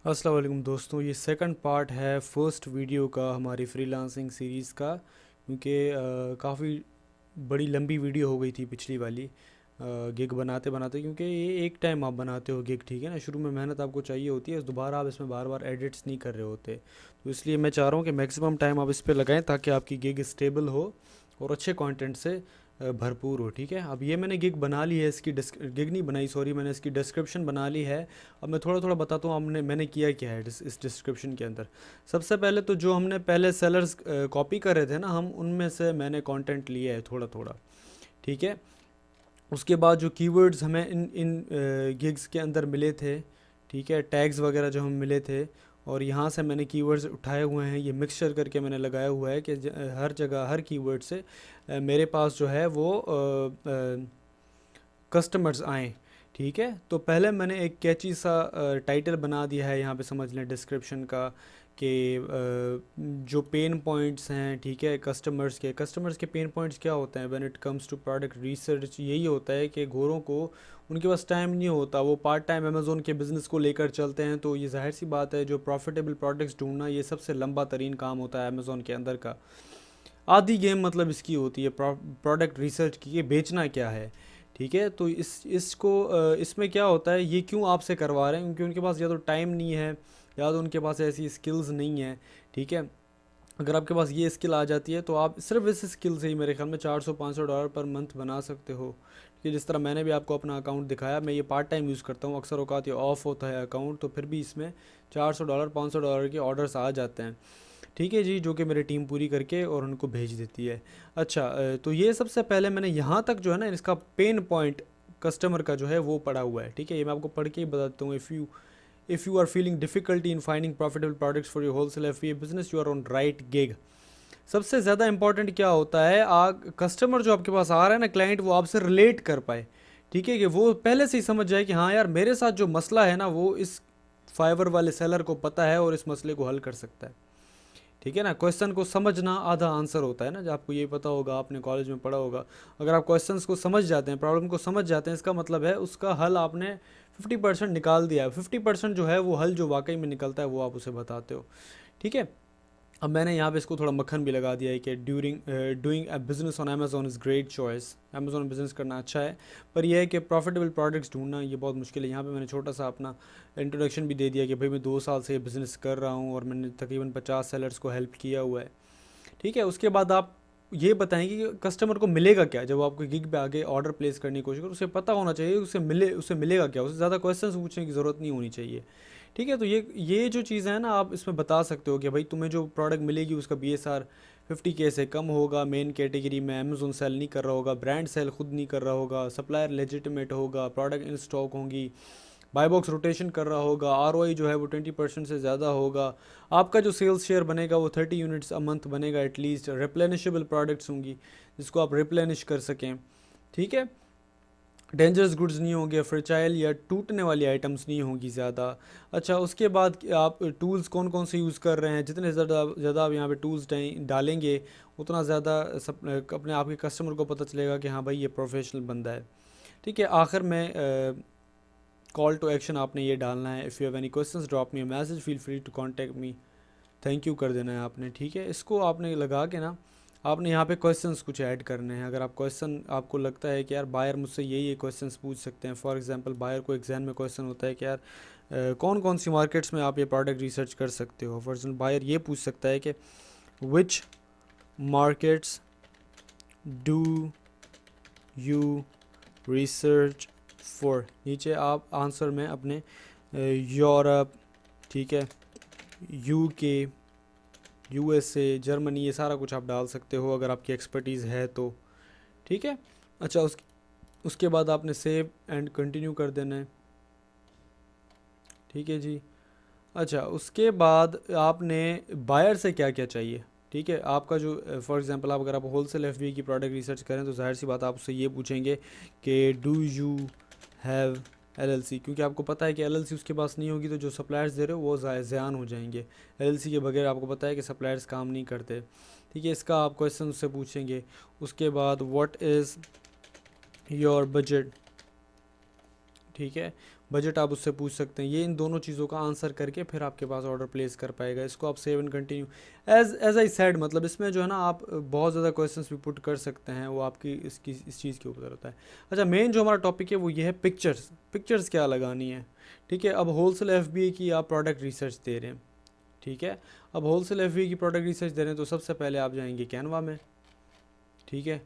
अस्सलाम वालेकुम दोस्तों, ये सेकंड पार्ट है फर्स्ट वीडियो का हमारी फ्रीलांसिंग सीरीज़ का। क्योंकि काफ़ी बड़ी लंबी वीडियो हो गई थी पिछली वाली गिग बनाते बनाते। क्योंकि ये एक टाइम आप बनाते हो गिग, ठीक है ना। शुरू में मेहनत आपको चाहिए होती है, दोबारा आप इसमें बार बार एडिट्स नहीं कर रहे होते। तो इसलिए मैं चाह रहा हूँ कि मैक्सिमम टाइम आप इस पर लगाएं ताकि आपकी गिग स्टेबल हो और अच्छे कंटेंट से भरपूर हो, ठीक है। अब ये मैंने गिग बना ली है, इसकी गिग नहीं बनाई, सॉरी, मैंने इसकी डिस्क्रिप्शन बना ली है। अब मैं थोड़ा थोड़ा बताता हूँ मैंने किया क्या है इस डिस्क्रिप्शन के अंदर। सबसे पहले तो जो हमने पहले सेलर्स कॉपी कर रहे थे ना, हम उनमें से मैंने कंटेंट लिया है थोड़ा थोड़ा, ठीक है। उसके बाद जो कीवर्ड्स हमें इन इन गिग्स के अंदर मिले थे, ठीक है, टैग्स वगैरह जो हमें मिले थे, और यहाँ से मैंने कीवर्ड्स उठाए हुए हैं। ये मिक्सचर करके मैंने लगाया हुआ है कि हर जगह हर कीवर्ड से मेरे पास जो है वो कस्टमर्स आएँ, ठीक है। तो पहले मैंने एक कैची सा टाइटल बना दिया है यहाँ पे, समझ लें डिस्क्रिप्शन का, कि जो पेन पॉइंट्स हैं, ठीक है, कस्टमर्स के पेन पॉइंट्स क्या होते हैं when it comes to product research. यही होता है कि गोरों को, उनके पास टाइम नहीं होता, वो पार्ट टाइम अमेज़ोन के बिज़नेस को लेकर चलते हैं। तो ये जाहिर सी बात है, जो प्रॉफिटेबल प्रोडक्ट्स ढूंढना ये सबसे लंबा तरीन काम होता है अमेज़ोन के अंदर का। आधी गेम मतलब इसकी होती है प्रोडक्ट रिसर्च की, ये बेचना क्या है, ठीक है। तो इसमें क्या होता है, ये क्यों आपसे करवा रहे हैं, क्योंकि उनके पास या तो टाइम नहीं है या तो उनके पास ऐसी स्किल्स नहीं है, ठीक है। अगर आपके पास ये स्किल आ जाती है तो आप सिर्फ इस स्किल से ही मेरे ख्याल में $400-500 पर मंथ बना सकते हो, कि जिस तरह मैंने भी आपको अपना अकाउंट दिखाया, मैं ये पार्ट टाइम यूज़ करता हूँ, अक्सर औकात ये ऑफ होता है अकाउंट, तो फिर भी इसमें $400-500 के ऑर्डर्स आ जाते हैं, ठीक है जी, जो कि मेरी टीम पूरी करके और उनको भेज देती है। अच्छा, तो ये सबसे पहले मैंने यहाँ तक जो है ना, इसका पेन पॉइंट कस्टमर का जो है वो पड़ा हुआ है, ठीक है। ये मैं आपको पढ़ के ही बता देता हूँ। If you are feeling difficulty in finding profitable products for your wholesale F business, you are on right gig. सबसे ज़्यादा इंपॉर्टेंट क्या होता है, कस्टमर जो आपके पास आ रहा है ना, क्लाइंट, वो आपसे रिलेट कर पाए, ठीक है, कि वो पहले से ही समझ जाए कि हाँ यार, मेरे साथ जो मसला है ना, वो इस फाइवर वाले सेलर को पता है और इस मसले को हल कर सकता है, ठीक है ना। क्वेश्चन को समझना आधा आंसर होता है ना, जब आपको ये पता होगा, आपने कॉलेज में पढ़ा होगा। अगर आप क्वेश्चंस को समझ जाते हैं, प्रॉब्लम को समझ जाते हैं, इसका मतलब है उसका हल आपने 50% निकाल दिया है। 50% जो है वो हल जो वाकई में निकलता है वो आप उसे बताते हो, ठीक है। अब मैंने यहाँ पे इसको थोड़ा मक्खन भी लगा दिया है कि doing a business on Amazon is great choice. Amazon business करना अच्छा है, पर यह है कि प्रॉफिटेबल प्रोडक्ट्स ढूंढना ये बहुत मुश्किल है। यहाँ पे मैंने छोटा सा अपना इंट्रोडक्शन भी दे दिया कि भाई मैं 2 साल से ये बिज़नेस कर रहा हूँ और मैंने तकरीबन 50 सेलर्स को हेल्प किया हुआ है, ठीक है। उसके बाद आप ये बताएंगे कि कस्टमर को मिलेगा क्या जब वो आपको गिग पे आगे ऑर्डर प्लेस करने की कोशिश करो। उसे पता होना चाहिए उसे मिलेगा क्या, उसे ज़्यादा क्वेश्चन पूछने की ज़रूरत नहीं होनी चाहिए, ठीक है। तो ये जो चीज़ है ना, आप इसमें बता सकते हो कि भाई तुम्हें जो प्रोडक्ट मिलेगी उसका BSR 50K से कम होगा, मेन कैटेगरी में अमेज़ोन सेल नहीं कर रहा होगा, ब्रांड सेल खुद नहीं कर रहा होगा, सप्लायर लेजिटिमेट होगा, प्रोडक्ट इन स्टॉक होंगी, बाई बॉक्स रोटेशन कर रहा होगा, ROI जो है वो 20% से ज़्यादा होगा, आपका जो सेल्स शेयर बनेगा वो 30 यूनिट्स अ मंथ बनेगा एटलीस्ट, रिप्लेनिशेबल प्रोडक्ट्स होंगी जिसको आप रिप्लेनिश कर सकें, ठीक है। डेंजरस गुड्स नहीं होंगे, फ्रेचाइल या टूटने वाली आइटम्स नहीं होंगी ज़्यादा। अच्छा, उसके बाद आप टूल्स कौन कौन से यूज़ कर रहे हैं, जितने ज़्यादा ज़्यादा आप यहाँ पे टूल्स डालेंगे उतना ज़्यादा अपने आपके कस्टमर को पता चलेगा कि हाँ भाई ये प्रोफेशनल बंदा है, ठीक है। आखिर में कॉल टू एक्शन आपने ये डालना है, if you have any questions drop me a message feel free to contact me, thank you कर देना है आपने, ठीक है। इसको आपने लगा के ना, आपने यहाँ पे क्वेश्चंस कुछ ऐड करने हैं। अगर आप क्वेश्चन, आपको लगता है कि यार बायर मुझसे ये क्वेश्चंस पूछ सकते हैं, फॉर एग्जांपल बायर को एग्जाम में क्वेश्चन होता है कि यार कौन कौन सी मार्केट्स में आप ये प्रोडक्ट रिसर्च कर सकते हो। फॉर एग्जाम्पल बायर ये पूछ सकता है कि which markets do you research for. नीचे आप आंसर में अपने यूरोप, ठीक है, UK, USA, जर्मनी, ये सारा कुछ आप डाल सकते हो अगर आपकी एक्सपर्टीज़ है तो, ठीक है। अच्छा, उसके बाद आपने सेव एंड कंटिन्यू कर देना है, ठीक है जी। अच्छा, उसके बाद आपने बायर से क्या क्या चाहिए, ठीक है। आपका जो फॉर एग्जांपल आप अगर आप होलसेल FBA की प्रोडक्ट रिसर्च करें तो जाहिर सी बात आप उससे ये पूछेंगे कि डू यू हैव LLC, क्योंकि आपको पता है कि LLC उसके पास नहीं होगी तो जो सप्लायर्स दे रहे हो वो ज़यान हो जाएंगे। LLC के बगैर आपको पता है कि सप्लायर्स काम नहीं करते, ठीक है। इसका आप क्वेश्चन उससे पूछेंगे। उसके बाद व्हाट इज़ योर बजट, ठीक है, बजट आप उससे पूछ सकते हैं। ये इन दोनों चीज़ों का आंसर करके फिर आपके पास ऑर्डर प्लेस कर पाएगा। इसको आप save and continue as I said, मतलब इसमें जो है ना आप बहुत ज़्यादा क्वेश्चंस भी पुट कर सकते हैं, वो आपकी इस चीज़ के ऊपर होता है। अच्छा, मेन जो हमारा टॉपिक है वो ये है पिक्चर्स। पिक्चर्स क्या लगानी है, ठीक है। अब होलसेल एफबीए की आप प्रोडक्ट रिसर्च दे रहे हैं, ठीक है। अब होलसेल एफबीए की प्रोडक्ट रिसर्च दे रहे हैं तो सबसे पहले आप जाएंगे कैनवा में, ठीक है।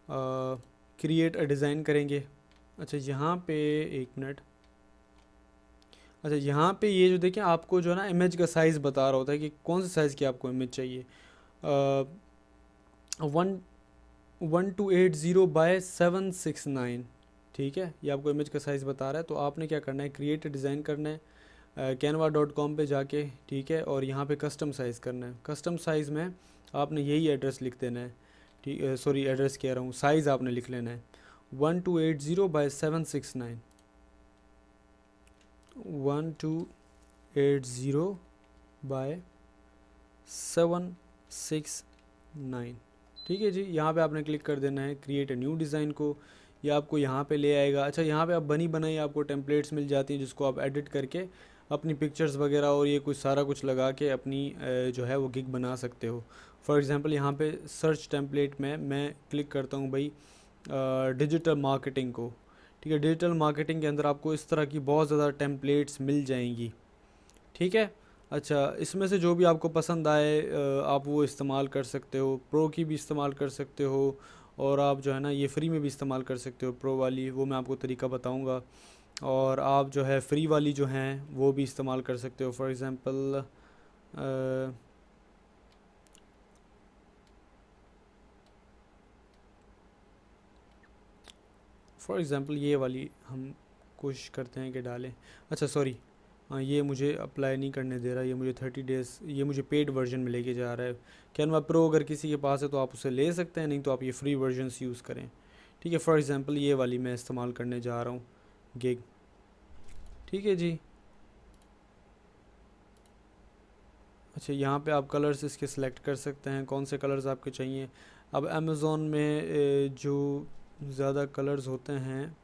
क्रिएट अ डिज़ाइन करेंगे। अच्छा यहाँ पे एक मिनट, अच्छा यहाँ पे ये जो देखें आपको जो है ना इमेज का साइज़ बता रहा होता है कि कौन से साइज़ की आपको इमेज चाहिए। 1280 बाय 769, ठीक है। ये आपको इमेज का साइज़ बता रहा है। तो आपने क्या करना है, क्रिएट डिज़ाइन करना है canva.com पे जाके, ठीक है। और यहाँ पे कस्टम साइज़ करना है। कस्टम साइज़ में आपने यही एड्रेस लिख देना है, ठीक, सॉरी एड्रेस कह रहा हूँ, साइज़ आपने लिख लेना है 1280 बाय 769, 1280 बाय 769, ठीक है जी। यहाँ पे आपने क्लिक कर देना है क्रिएट अ न्यू डिज़ाइन को, ये आपको यहाँ पे ले आएगा। अच्छा यहाँ पे आप बनी बनाई आपको टेम्पलेट्स मिल जाती हैं जिसको आप एडिट करके अपनी पिक्चर्स वगैरह और ये कुछ सारा कुछ लगा के अपनी जो है वो गिग बना सकते हो। फॉर एग्ज़ाम्पल यहाँ पे सर्च टेम्पलेट में मैं क्लिक करता हूँ भाई डिजिटल मार्केटिंग को, ठीक है। डिजिटल मार्केटिंग के अंदर आपको इस तरह की बहुत ज़्यादा टेम्पलेट्स मिल जाएंगी, ठीक है। अच्छा इसमें से जो भी आपको पसंद आए आप वो इस्तेमाल कर सकते हो। प्रो की भी इस्तेमाल कर सकते हो और आप जो है ना ये फ्री में भी इस्तेमाल कर सकते हो प्रो वाली, वो मैं आपको तरीका बताऊंगा। और आप जो है फ्री वाली जो हैं वो भी इस्तेमाल कर सकते हो। फॉर एग्ज़ाम्पल ये वाली हम कोशिश करते हैं कि डालें। अच्छा सॉरी, हाँ ये मुझे अप्लाई नहीं करने दे रहा, ये मुझे 30 डेज़, ये मुझे पेड वर्जन में लेके जा रहा है। कैनवा प्रो अगर किसी के पास है तो आप उसे ले सकते हैं, नहीं तो आप ये फ्री वर्जन्स यूज़ करें, ठीक है। फॉर एग्ज़ाम्पल ये वाली मैं इस्तेमाल करने जा रहा हूँ गिग, ठीक है जी। अच्छा यहाँ पे आप कलर्स इसके सिलेक्ट कर सकते हैं, कौन से कलर्स आपके चाहिए। अब अमेज़ोन में जो ज़्यादा कलर्स होते हैं,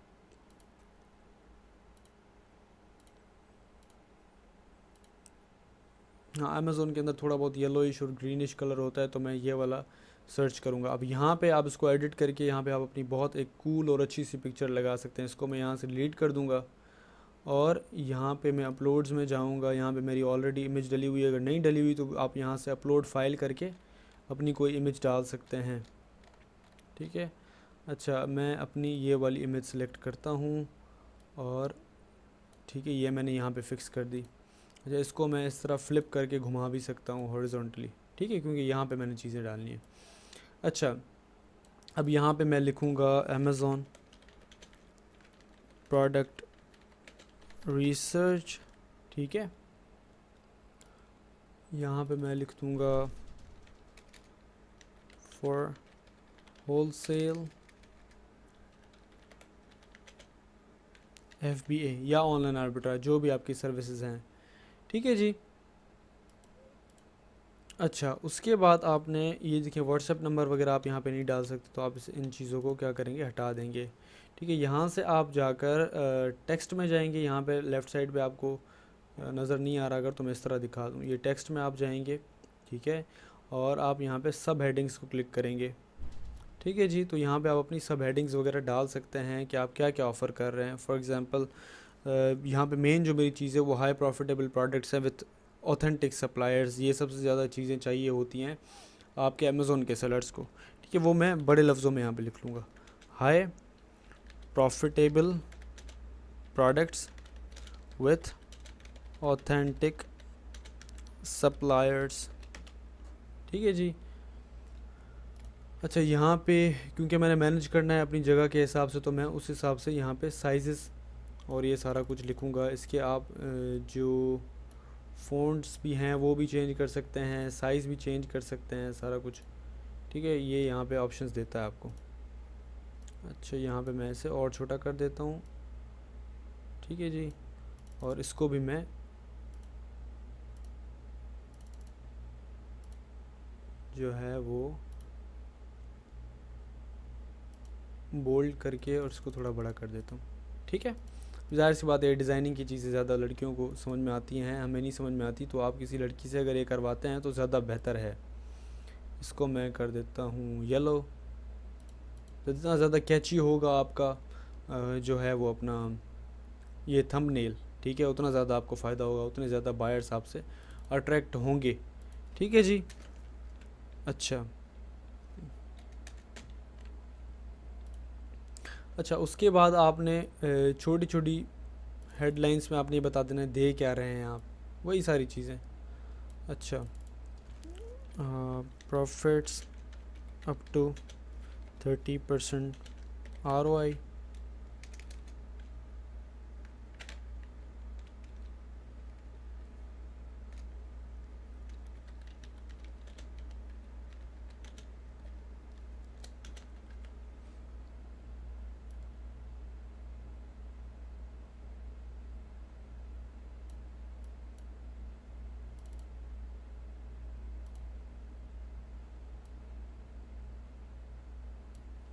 हाँ अमेज़ोन के अंदर थोड़ा बहुत येलोइश और ग्रीनिश कलर होता है, तो मैं ये वाला सर्च करूँगा। अब यहाँ पे आप इसको एडिट करके यहाँ पे आप अपनी बहुत एक कूल और अच्छी सी पिक्चर लगा सकते हैं। इसको मैं यहाँ से डिलीट कर दूँगा और यहाँ पे मैं अपलोड्स में जाऊँगा। यहाँ पे मेरी ऑलरेडी इमेज डली हुई है, अगर नहीं डली हुई तो आप यहाँ से अपलोड फाइल करके अपनी कोई इमेज डाल सकते हैं, ठीक है। अच्छा मैं अपनी ये वाली इमेज सेलेक्ट करता हूँ और ठीक है ये मैंने यहाँ पे फ़िक्स कर दी। अच्छा इसको मैं इस तरह फ्लिप करके घुमा भी सकता हूँ हॉरिजॉन्टली, ठीक है, क्योंकि यहाँ पे मैंने चीज़ें डालनी है। अच्छा अब यहाँ पे मैं लिखूँगा अमेज़ॉन प्रोडक्ट रिसर्च, ठीक है। यहाँ पे मैं लिख दूँगा फॉर होलसेल एफबीए या ऑनलाइन आर्बिट्राज, जो भी आपकी सर्विसेज हैं, ठीक है जी। अच्छा उसके बाद आपने ये देखिए व्हाट्सएप नंबर वगैरह आप यहाँ पे नहीं डाल सकते, तो आप इन चीज़ों को क्या करेंगे, हटा देंगे, ठीक है। यहाँ से आप जाकर टेक्स्ट में जाएंगे। यहाँ पे लेफ़्ट साइड पे आपको नज़र नहीं आ रहा अगर तो मैं इस तरह दिखा दूँ, ये टेक्स्ट में आप जाएंगे, ठीक है। और आप यहाँ पे सब हेडिंग्स को क्लिक करेंगे, ठीक है जी। तो यहाँ पे आप अपनी सब हेडिंग्स वगैरह डाल सकते हैं कि आप क्या क्या ऑफ़र कर रहे हैं। फॉर एग्ज़ाम्पल यहाँ पे मेन जो मेरी चीज़ है वो हाई प्रॉफिटेबल प्रोडक्ट्स हैं विथ ऑथेंटिक सप्लायर्स, ये सबसे ज़्यादा चीज़ें चाहिए होती हैं आपके अमेज़ोन के सेलर्स को, ठीक है। वो मैं बड़े लफ्ज़ों में यहाँ पे लिख लूँगा, high profitable products with authentic suppliers, ठीक है जी। अच्छा यहाँ पे क्योंकि मैंने मैनेज करना है अपनी जगह के हिसाब से, तो मैं उस हिसाब से यहाँ पे साइज़ेस और ये सारा कुछ लिखूँगा। इसके आप जो फ़ॉन्ट्स भी हैं वो भी चेंज कर सकते हैं, साइज़ भी चेंज कर सकते हैं, सारा कुछ, ठीक है। ये यहाँ पे ऑप्शंस देता है आपको। अच्छा यहाँ पे मैं इसे और छोटा कर देता हूँ, ठीक है जी। और इसको भी मैं जो है वो बोल्ड करके और इसको थोड़ा बड़ा कर देता हूँ, ठीक है। ज़ाहिर सी बात है डिज़ाइनिंग की चीज़ें ज़्यादा लड़कियों को समझ में आती हैं, हमें नहीं समझ में आती, तो आप किसी लड़की से अगर ये करवाते हैं तो ज़्यादा बेहतर है। इसको मैं कर देता हूँ येलो। जितना ज़्यादा कैची होगा आपका जो है वो अपना ये थंबनेल, ठीक है, उतना ज़्यादा आपको फ़ायदा होगा, उतने ज़्यादा बायर्स आपसे अट्रैक्ट होंगे। ठीक है जी। अच्छा अच्छा, उसके बाद आपने छोटी छोटी हेडलाइंस में आपने ये बता देना है दे क्या रहे हैं आप, वही सारी चीज़ें। अच्छा, प्रॉफिट्स अप टू 30% ROI।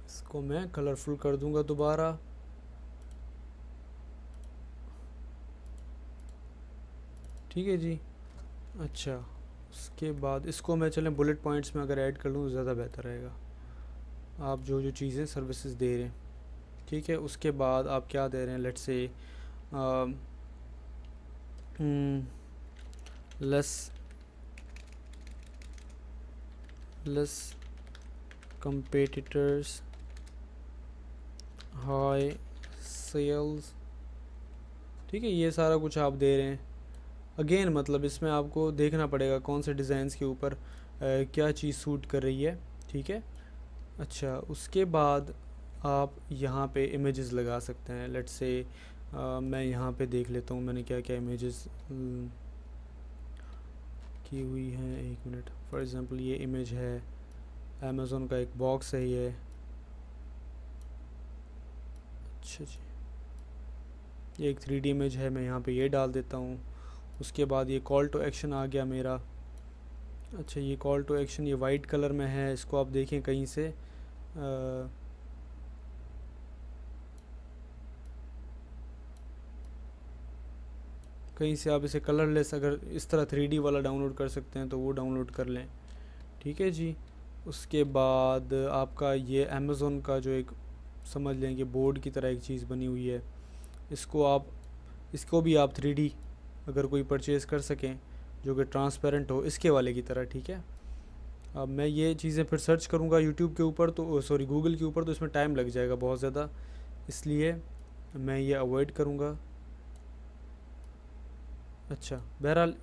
इसको मैं कलरफुल कर दूंगा दोबारा। ठीक है जी। अच्छा, उसके बाद इसको मैं चलें बुलेट पॉइंट्स में अगर ऐड कर लूँ तो ज़्यादा बेहतर रहेगा, आप जो जो चीज़ें सर्विसेज दे रहे हैं। ठीक है, उसके बाद आप क्या दे रहे हैं, let's say less less competitors, high sales. ठीक है, ये सारा कुछ आप दे रहे हैं। अगेन मतलब इसमें आपको देखना पड़ेगा कौन से डिज़ाइंस के ऊपर क्या चीज़ सूट कर रही है। ठीक है। अच्छा, उसके बाद आप यहाँ पे इमेजेस लगा सकते हैं। लेट्स से मैं यहाँ पे देख लेता हूँ मैंने क्या क्या इमेजेस की हुई हैं। एक मिनट, फॉर एग्ज़ाम्पल ये इमेज है, अमेज़ोन का एक बॉक्स है ये। अच्छा जी, ये एक 3D इमेज है, मैं यहाँ पे ये डाल देता हूँ। उसके बाद ये कॉल टू एक्शन आ गया मेरा। अच्छा, ये कॉल टू एक्शन ये वाइट कलर में है, इसको आप देखें कहीं से कहीं से आप इसे कलरलेस अगर इस तरह 3D वाला डाउनलोड कर सकते हैं तो वो डाउनलोड कर लें। ठीक है जी। उसके बाद आपका ये अमेज़ोन का जो एक समझ लें कि बोर्ड की तरह एक चीज़ बनी हुई है, इसको भी आप 3D अगर कोई परचेज़ कर सकें जो कि ट्रांसपेरेंट हो इसके वाले की तरह। ठीक है। अब मैं ये चीज़ें फिर सर्च करूँगा यूट्यूब के ऊपर तो सॉरी गूगल के ऊपर, तो इसमें टाइम लग जाएगा बहुत ज़्यादा, इसलिए मैं ये अवॉइड करूँगा। अच्छा, बहरहाल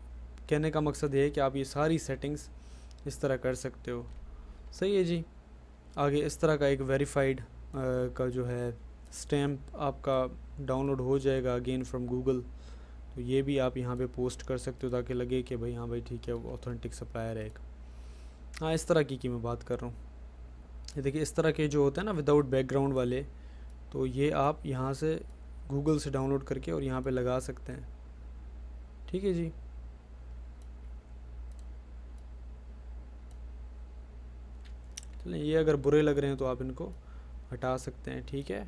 कहने का मकसद ये है कि आप ये सारी सेटिंग्स इस तरह कर सकते हो। सही है जी। आगे इस तरह का एक वेरीफाइड का जो है स्टैम्प आपका डाउनलोड हो जाएगा अगेन फ्रॉम गूगल, तो ये भी आप यहाँ पे पोस्ट कर सकते हो ताकि लगे कि भाई हाँ भाई ठीक है वो ऑथेंटिक सप्लायर है एक। हाँ, इस तरह की मैं बात कर रहा हूँ। ये देखिए इस तरह के जो होते हैं ना विदाउट बैकग्राउंड वाले, तो ये आप यहाँ से गूगल से डाउनलोड करके और यहाँ पे लगा सकते हैं। ठीक है जी। चलें, ये अगर बुरे लग रहे हैं तो आप इनको हटा सकते हैं। ठीक है।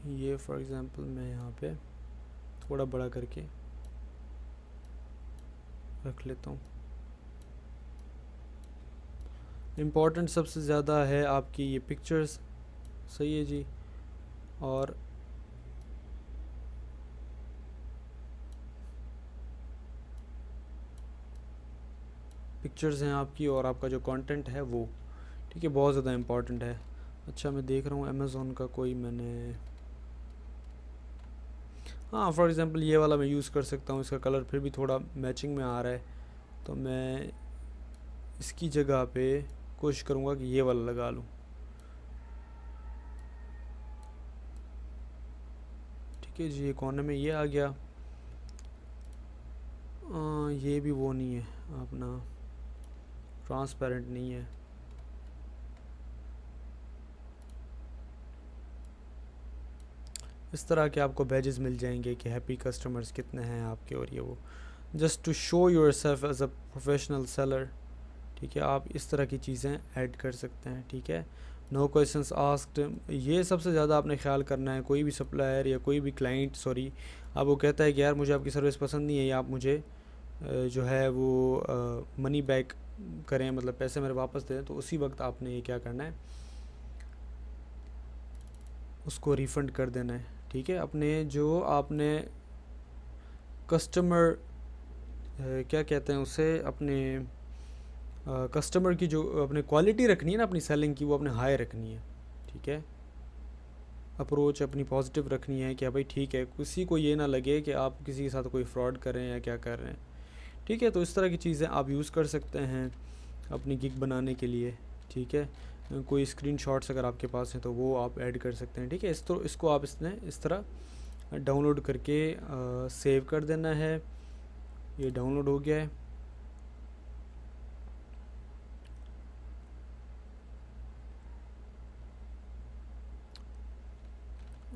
ये फॉर एग्ज़ाम्पल मैं यहाँ पे थोड़ा बड़ा करके रख लेता हूँ। इम्पॉर्टेंट सबसे ज़्यादा है आपकी ये पिक्चर्स। सही है जी। और पिक्चर्स हैं आपकी और आपका जो कंटेंट है वो, ठीक है, बहुत ज़्यादा इम्पॉर्टेंट है। अच्छा, मैं देख रहा हूँ अमेज़ोन का कोई मैंने, हाँ फॉर एग्ज़ाम्पल ये वाला मैं यूज़ कर सकता हूँ, इसका कलर फिर भी थोड़ा मैचिंग में आ रहा है, तो मैं इसकी जगह पे कोशिश करूँगा कि ये वाला लगा लूँ। ठीक है जी। ये कोने में ये आ गया। ये भी वो नहीं है अपना, ट्रांसपेरेंट नहीं है। इस तरह के आपको बैजेस मिल जाएंगे कि हैप्पी कस्टमर्स कितने हैं आपके, और ये वो just to show yourself as a professional seller. ठीक है, आप इस तरह की चीज़ें ऐड कर सकते हैं। ठीक है। नो क्वेश्चंस आस्क्ड, ये सबसे ज़्यादा आपने ख्याल करना है। कोई भी सप्लायर या कोई भी क्लाइंट, सॉरी, अब वो कहता है कि यार मुझे आपकी सर्विस पसंद नहीं है, या आप मुझे जो है वो मनी बैक करें, मतलब पैसे मेरे वापस दें, तो उसी वक्त आपने ये क्या करना है, उसको रिफ़ंड कर देना है। ठीक है, अपने जो आपने कस्टमर क्या कहते हैं उसे, अपने कस्टमर की जो अपने क्वालिटी रखनी है ना अपनी सेलिंग की, वो अपने हाई रखनी है। ठीक है, अप्रोच अपनी पॉजिटिव रखनी है कि भाई ठीक है, किसी को ये ना लगे कि आप किसी के साथ कोई फ्रॉड कर रहे हैं या क्या कर रहे हैं। ठीक है, तो इस तरह की चीज़ें आप यूज़ कर सकते हैं अपनी गिग बनाने के लिए। ठीक है, कोई स्क्रीनशॉट्स अगर आपके पास हैं तो वो आप ऐड कर सकते हैं। ठीक है, इसको आप इस तरह डाउनलोड करके सेव कर देना है। ये डाउनलोड हो गया है।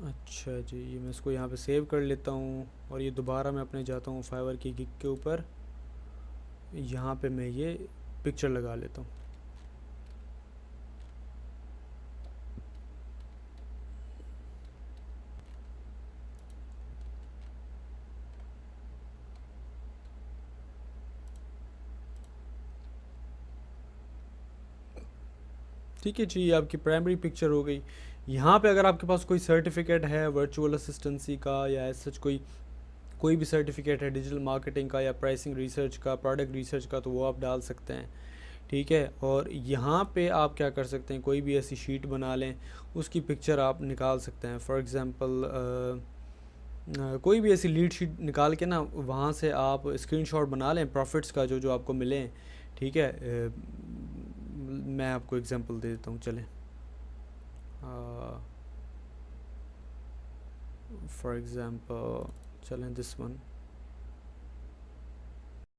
अच्छा जी, ये मैं इसको यहाँ पे सेव कर लेता हूँ, और ये दोबारा मैं अपने जाता हूँ फाइवर की गिग के ऊपर, यहाँ पे मैं ये पिक्चर लगा लेता हूँ। ठीक है जी, ये आपकी प्राइमरी पिक्चर हो गई। यहाँ पे अगर आपके पास कोई सर्टिफिकेट है वर्चुअल असिस्टेंसी का, या सच कोई भी सर्टिफिकेट है डिजिटल मार्केटिंग का, या प्राइसिंग रिसर्च का, प्रोडक्ट रिसर्च का, तो वो आप डाल सकते हैं। ठीक है, और यहाँ पे आप क्या कर सकते हैं, कोई भी ऐसी शीट बना लें, उसकी पिक्चर आप निकाल सकते हैं। फॉर एग्ज़ाम्पल कोई भी ऐसी लीड शीट निकाल के ना, वहाँ से आप स्क्रीनशॉट बना लें प्रॉफिट्स का, जो जो आपको मिलें। ठीक है, मैं आपको एग्जांपल दे देता हूँ, चलें। फॉर एग्ज़ाम्पल चलें दिस वन,